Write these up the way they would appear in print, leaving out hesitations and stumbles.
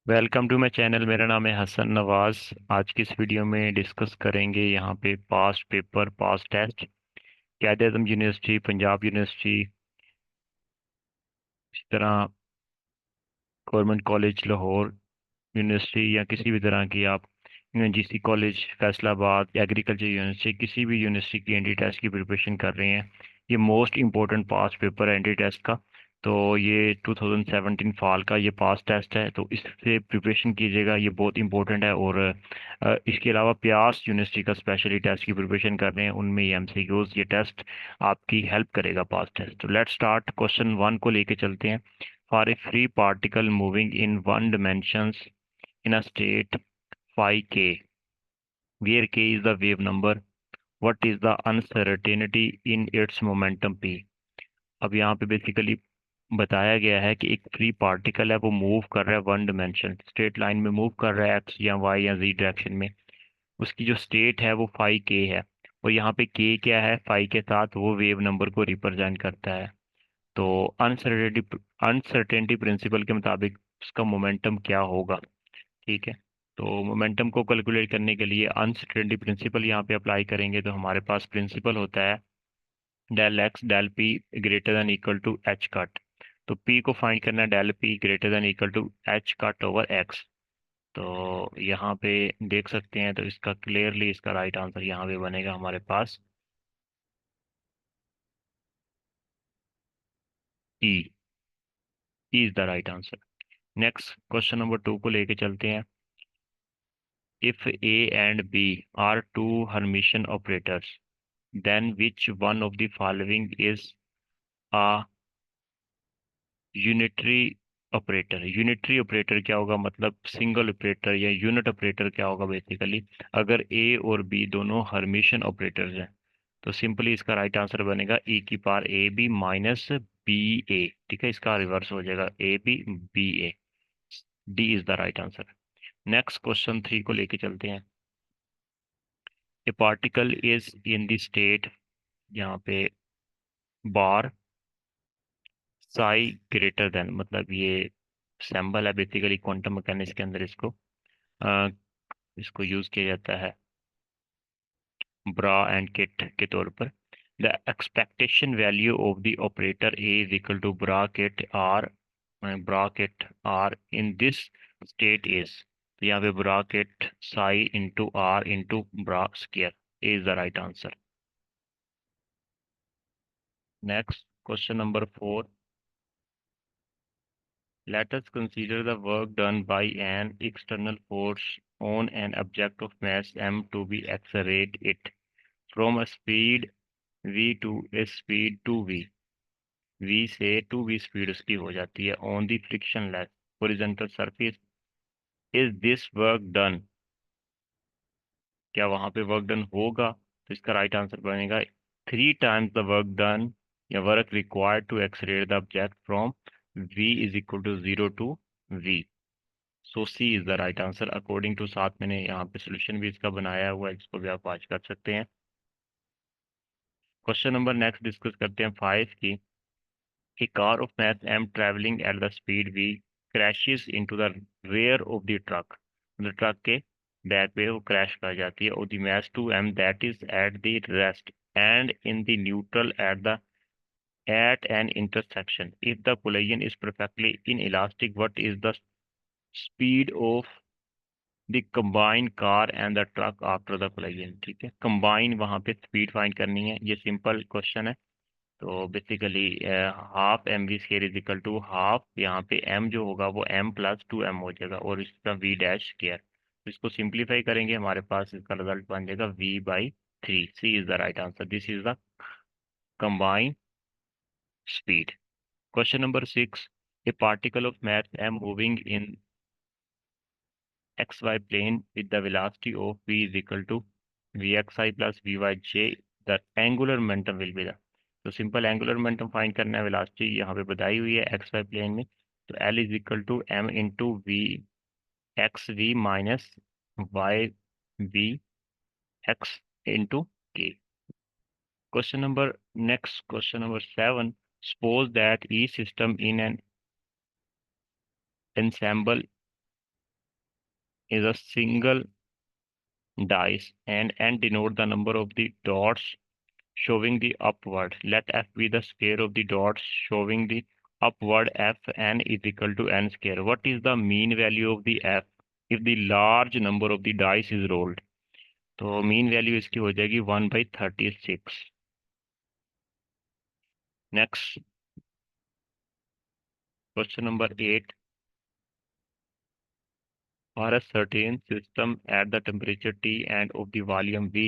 Welcome to my channel. मेरा नाम है हसन नवाज। आज की इस वीडियो में डिस्कस करेंगे यहाँ पे पास्ट पेपर, पास्ट टेस्ट, कायद आज़म यूनिवर्सिटी, पंजाब यूनिवर्सिटी, इसी तरह गवर्नमेंट कॉलेज लाहौर यूनिवर्सिटी या किसी भी तरह की आप यूएनजीसी कॉलेज फैसलाबाद, एग्रीकल्चर यूनिवर्सिटी, किसी भी यूनिवर्सिटी की एंट्री टेस्ट की प्रिपरेशन कर रहे हैं। ये मोस्ट इंपॉर्टेंट पास्ट पेपर है एंट्री टेस्ट का। तो ये 2017 फाल का ये पास टेस्ट है, तो इससे प्रिपरेशन कीजिएगा, ये बहुत इंपॉर्टेंट है। और इसके अलावा प्यास यूनिवर्सिटी का स्पेशली टेस्ट की प्रिपरेशन कर रहे हैं, उनमें ये एमसीक्यूज, ये टेस्ट आपकी हेल्प करेगा पास टेस्ट। तो लेट्स स्टार्ट। क्वेश्चन 1 को लेके चलते हैं। For a free particle moving in one dimensions in a state phi k, where k is the wave number, what is the uncertainty in its momentum p? अब यहाँ पे basically बताया गया है कि एक फ्री पार्टिकल है, वो मूव कर रहा है वन डिमेंशन स्ट्रेट लाइन में, मूव कर रहा है एक्स या वाई या जी डायरेक्शन में। उसकी जो स्टेट है वो फाई के है, और यहाँ पे के क्या है, फाई के साथ वो वेव नंबर को रिप्रेजेंट करता है। तो अनसर्टेनिटी प्रिंसिपल के मुताबिक उसका मोमेंटम क्या होगा। ठीक है। तो मोमेंटम को कैलकुलेट करने के लिए अनसर्टेनिटी प्रिंसिपल यहाँ पे अप्लाई करेंगे, तो हमारे पास प्रिंसिपल होता है del x del p greater than equal to h cut. तो पी को फाइंड करना है del p greater than equal to h cut over x. तो यहाँ पे देख सकते हैं, तो इसका क्लियरली इसका राइट आंसर यहाँ पे बनेगा हमारे पास E. E is the right answer. Next question number 2 को लेके चलते हैं। If A and B are two hermitian operators, then which one of the following is a unitary operator? Unitary operator क्या होगा, मतलब सिंगल ऑपरेटर या unit operator क्या होगा बेसिकली, अगर ए और बी दोनों हर्मिशन ऑपरेटर्स हैं। तो सिंपली इसका राइट आंसर बनेगा ई की power A B minus B A. ठीक है, इसका रिवर्स हो जाएगा A B B A. D is the right answer. Next question 3 को लेके चलते हैं। A particle is in the state, यहाँ पे बार साई ग्रेटर देन, मतलब ये सैम्बल है बेसिकली क्वांटम मैकेनिक्स के अंदर, अ, इसको यूज किया जाता है ब्रा एंड किट के तौर पर। The expectation value of the operator A is equal to bra ket R in this state is. तो यहाँ पे bra ket psi into R into bra square is the right answer. Next question number 4। Let us consider the work done by an external force on an object of mass m to be accelerate it from a speed v to a speed 2v। v से 2v speed उसकी हो जाती है on the frictionless horizontal surface. Is this work done? क्या वहां पे work done होगा? तो इसका राइट आंसर बनेगा 3 times द वर्क डन या work required to accelerate the object from v is equal to 0 to v। So C is the right answer according to, साथ मैंने यहाँ पे सोल्यूशन भी इसका बनाया हुआ है, इसको भी आप वाच कर सकते हैं। क्वेश्चन नंबर नेक्स्ट डिस्कस करते हैं 5 की। A car of mass m traveling at the speed v crashes into the rear of the truck। मतलब ट्रक के बैक पे वो क्रैश कर जाती है, और the mass 2m that is at the rest and in the neutral at an intersection, if the collision is perfectly inelastic, what is the speed of the combine car and the truck after the collision? ठीक है, combine वहां पे speed find करनी है, ये simple question है। तो basically half m v square is equal to half, यहाँ पे एम जो होगा वो एम प्लस 2m हो जाएगा, और इसका वी डैश स्केयर। तो इसको सिंप्लीफाई करेंगे, हमारे पास इसका रिजल्ट बन जाएगा v/3। C is the right answer, this is the combine speed. Question number 6। A particle of mass m moving in xy plane with the velocity of v is equal to vxi plus vyj, the angular momentum will be the। तो simple angular momentum find करना है, velocity यहाँ पे बताई हुई है x Y plane में। तो L is equal to M into V X V minus Y V X into K. Question number next question number 7। Suppose that E system in an ensemble is a single dice and n denote the number of the dots showing the upward. Let f be the square of the dots showing the upward. F n is equal to n square. What is the mean value of the f if the large number of the dice is rolled? तो mean value इसकी हो जाएगी 1/36। Next question number 8। For a certain system at the temperature T and of the volume V,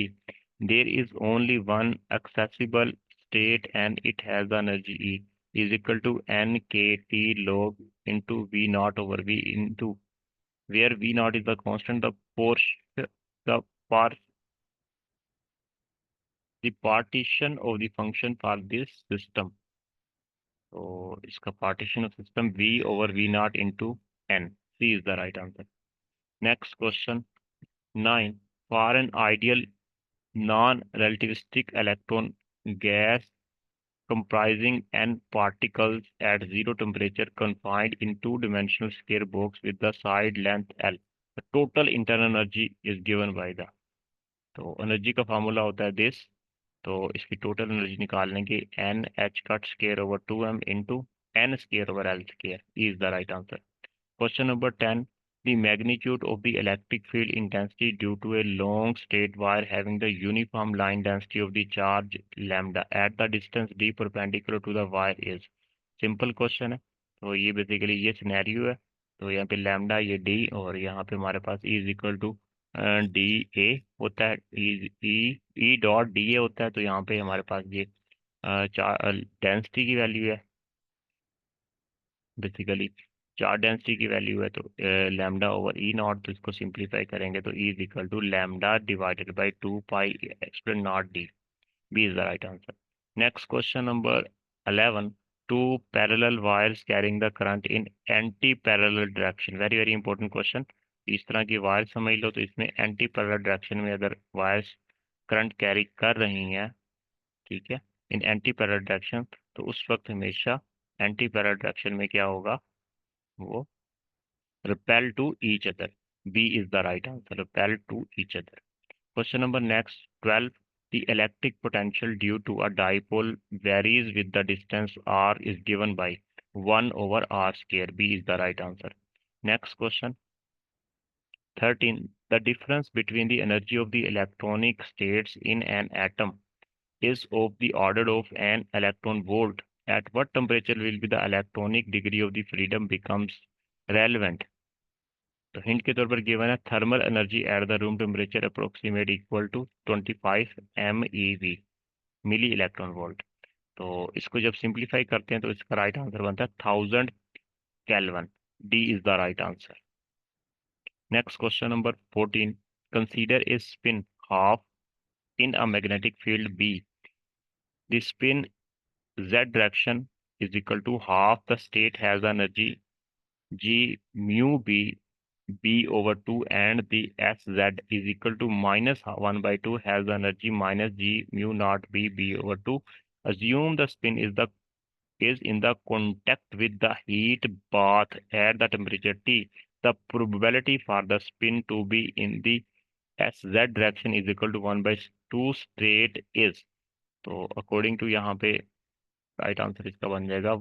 there is only one accessible state and it has the energy E is equal to nkt log into V naught over V into where V naught is the constant, the par the partition of the function for this system. So इसका partition of system V over V naught into N. C is the right answer. Next question 9. For an ideal non-relativistic electron gas comprising n particles at zero temperature confined in two-dimensional square box with the side length L. The total internal energy is given by the तो energy का formula होता है this. तो इसकी total energy निकालने की n h cut square over 2m into n square over l square is the right answer. Question number 10. The magnitude of the electric field intensity due to a long straight wire having the uniform line density of the charge lambda at the distance d perpendicular to the wire is. Simple question है। तो ये basically ये scenario है। तो यहाँ पे lambda ये D और यहाँ पे हमारे पास E is equal to d a होता है। ई डॉट डी ए होता है। तो यहाँ पे हमारे पास ये डेंसिटी की वैल्यू है बेसिकली। चार डेंसिटी की वैल्यू है तो लैम्डा ओवर ई नॉट। तो इसको सिंप्लीफाई करेंगे तो E is equal to lambda divided by 2 pi epsilon naught d. B is the right answer. Next question number 11। Two parallel wires carrying the current in anti parallel direction. Very very important question. इस तरह की wire समझ लो तो इसमें anti parallel direction में अगर wires current carry कर रही हैं, ठीक है, इन एंटी पैरेलल डायरेक्शन, तो उस वक्त हमेशा एंटी पैरेलल डायरेक्शन में क्या होगा, वो repel to each other. B is the right answer. Repel to each other. Question number next 12. The electric potential due to a dipole varies with the distance r is given by 1 over r square. B is the right answer. Next question 13. The difference between the energy of the electronic states in an atom is of the order of an electron volt. At what temperature will be the electronic degree of the freedom becomes relevant? तो hint के तौर पर given है thermal energy at the room temperature approximate equal to 25 MeV milli electron volt. तो इसको जब simplify करते हैं तो इसका राइट आंसर बनता है 1000 kelvin. D is the right answer. Next question number 14। Consider a spin half in a magnetic field B. The spin z direction is equal to half the state has the energy g mu b b over 2 and the sz is equal to minus 1 by 2 has the energy minus g mu naught b b over 2. Assume the spin is in the contact with the heat bath at the temperature T. The probability for the spin to be in the sz direction is equal to 1 by 2 straight is. तो according to यहाँ पे right answer इसका बन जाएगा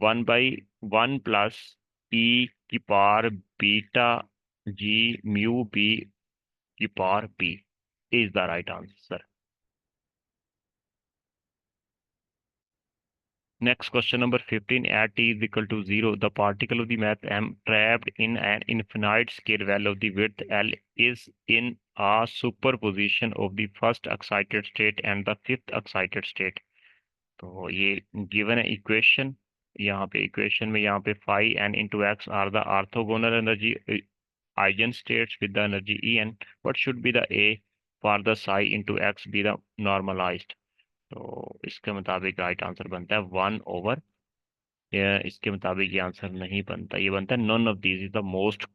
1/1 plus e की power beta g mu B की power B is the right answer. Next question number 15. At t is equal to 0, the particle of the mass m trapped in an infinite scale well of the width L is in a superposition of the first excited state and the fifth excited state. तो ये given है equation. यहाँ पे equation में यहाँ पे phi n into x are the orthogonal energy eigenstates with the energy En. What should be the A for the psi into x be the normalized? तो इसके मुताबिक राइट आंसर बनता है 1/। इसके मुताबिक ये आंसर नहीं बनता, ये बनता है none of these is the most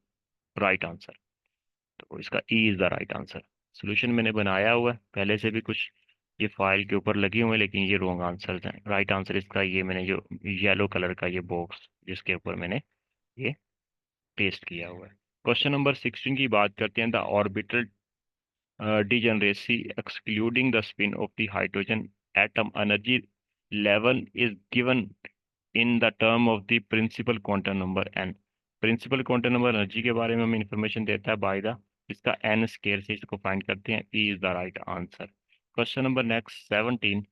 right answer. तो इसका ई is the right answer. Solution मैंने बनाया हुआ है पहले से भी कुछ, ये फाइल के ऊपर लगे हुए हैं, लेकिन ये रॉन्ग आंसर हैं। राइट आंसर इसका ये मैंने जो येलो कलर का ये बॉक्स जिसके ऊपर मैंने ये टेस्ट किया हुआ है। क्वेश्चन नंबर 16 की बात करते हैं। The orbital degeneracy excluding the spin of the hydrogen atom energy level is given in the term of the principal quantum number n। Principal quantum number energy के बारे में हमें इंफॉर्मेशन देता है बाय द इसका एन स्केयर से इसको find करते हैं। E is the right answer. Question number next 17।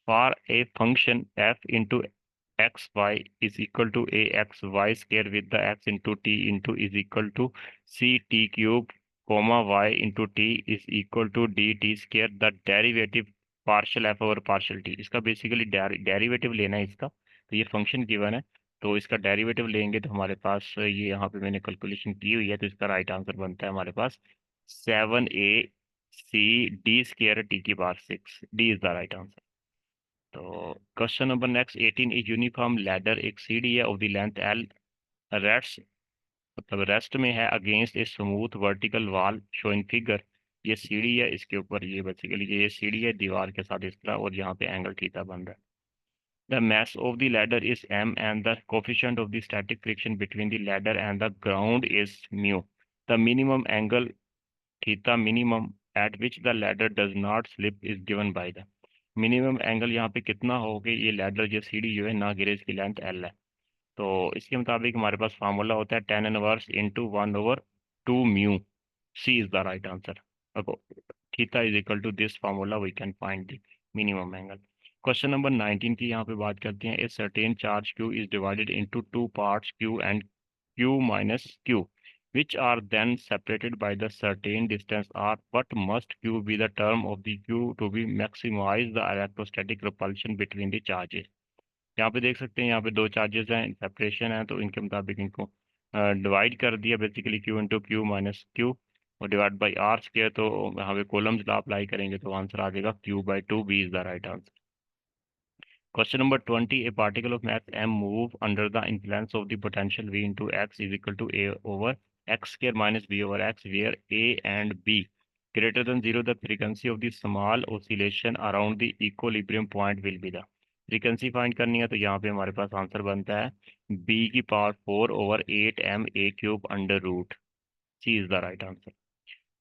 For a function f into xy is equal to ax y square with the x into t into is equal to c t cube comma y into t is equal to dt square the derivative partial f over partial t। इसका basically derivative लेना है इसका। तो ये function given है, तो इसका derivative लेंगे तो हमारे पास ये यहाँ पे मैंने कैलकुलेशन की हुई है, तो इसका राइट आंसर बनता है हमारे पास 7ac d² t की power 6। D is the right answer. तो question number next 18। A uniform ladder एक सीढ़ी है of the length L rest मतलब रेस्ट में है against a smooth vertical wall show in figure. ये सीढ़ी है, इसके ऊपर ये बेसिकली ये सीढ़ी है दीवार के साथ इस तरह, और यहाँ पे एंगल थीटा बन रहा है। The mass of the ladder is m and the coefficient of the static friction between the ladder and the ground is mu। the minimum angle theta minimum at which the ladder does not slip is given by the। Minimum angle यहाँ पे कितना हो गया, ये ladder जो सीढ़ी जो है ना गिरे, इसकी लेंथ एल है। तो इसके मुताबिक हमारे पास फार्मूला होता है tan inverse into 1/2 mu. C is the right answer. Theta is equal to this formula we can find the minimum angle. Question number 19 की यहाँ पे बात करते हैं। A certain charge q is divided into two parts q and q minus q which are then separated by the certain distance r, what must q be the term of the q to be maximize the electrostatic repulsion between the charges। यहाँ पे देख सकते हैं, यहाँ पे दो charges हैं, separation है, तो इनके मुताबिक इनको डिवाइड कर दिया basically Q into Q minus Q और डिवाइड बाई आर स्क्वायर। तो यहाँ पे कॉलम्स ला अप्लाई करेंगे तो आंसर आ जाएगा q/2। B is the right answer. Question number 20. A particle of mass m move under the influence of the potential V into x is equal to A over x square minus B over x, where A and B greater than 0, the frequency of the small oscillation around the equilibrium point will be the। Frequency find करनी है तो यहाँ पे हमारे पास answer बनता है b की power 4 over 8m a³ under root. C is the right answer.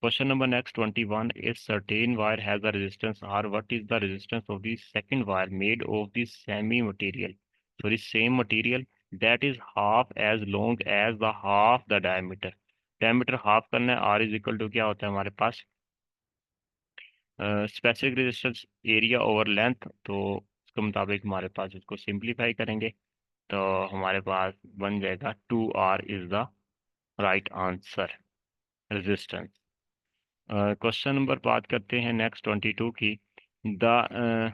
Question number next 21. A certain wire has a resistance R. What is the resistance of the second wire made of the semi material? So the same material that is half as long as the half the diameter। diameter half करना है, R is equal to क्या होता है हमारे पास specific resistance area over length. तो इसके मुताबिक हमारे पास इसको सिंप्लीफाई करेंगे तो हमारे पास बन जाएगा 2R is the right answer resistance. Question number बात करते हैं नेक्स्ट 22 की। द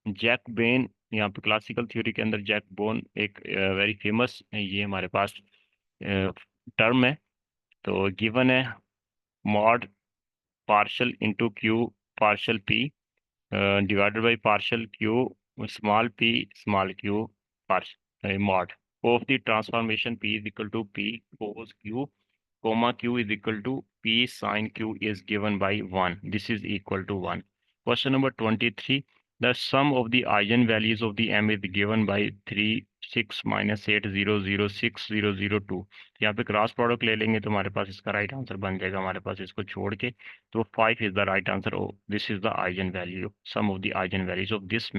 जैक बेन, यहाँ पे क्लासिकल थ्योरी के अंदर जैक बोन एक वेरी फेमस ये हमारे पास टर्म है। तो गिवन है mod partial into q partial p divided by partial q small p small q partial mod of the transformation p is equal to p cos q comma q is equal to p sin q is given by 1। This is equal to 1। Question number 23. The sum of the eigenvalues of the m is given by 3 6 minus 8 0 0 6 0 0 2। यहाँ पे cross product ले लेंगे तो हमारे पास इसका right answer बन जाएगा हमारे पास इसको छोड़ के, तो 5 is the right answer. This is the eigenvalue sum of the eigenvalues of this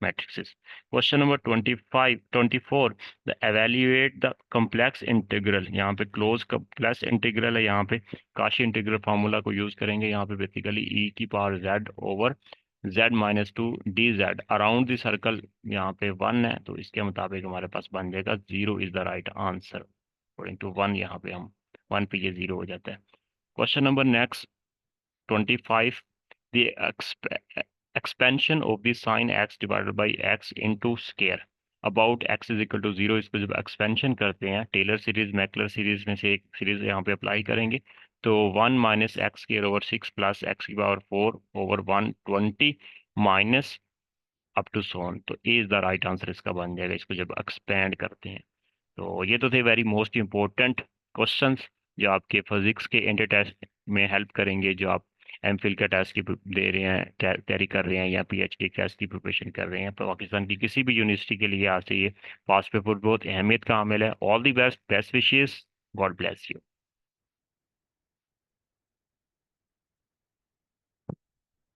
matrices। Question number 25 24। The evaluate the complex integral, यहाँ पे क्लोज कम्प्लेक्स इंटीग्रल है, यहाँ पे काशी इंटीग्रल फार्मूला को यूज करेंगे। यहाँ पे basically e की power z over z-2 dz around the circle यहाँ पे 1 है, तो इसके मुताबिक हमारे पास बन जाएगा 0 is the right answer according to 1। यहाँ पे हम 1 पे ये 0 हो जाता है। Question number next 25। The expansion of the sin x divided by x into square about x is equal to 0। इसको जब एक्सपेंशन करते हैं टेलर सीरीज मैकलर सीरीज में से एक सीरीज यहाँ पे अप्लाई करेंगे तो 1 minus X square over 6 plus X की power 4 over 120 minus up to so on. तो A is the right answer इसका बन जाएगा इसको जब एक्सपेंड करते हैं। तो ये तो थे वेरी मोस्ट इंपॉर्टेंट क्वेश्चंस जो आपके फिजिक्स के एंड टेस्ट में हेल्प करेंगे, जो आप एमफिल का टेस्ट की दे रहे हैं, तैयारी कर रहे हैं, या पीएचडी टेस्ट की प्रिपरेशन कर रहे हैं, तो पाकिस्तान की किसी भी यूनिवर्सिटी के लिए आज से ये पास पेपर बहुत अहमियत का हामिल है। All the best, best wishes, God bless you.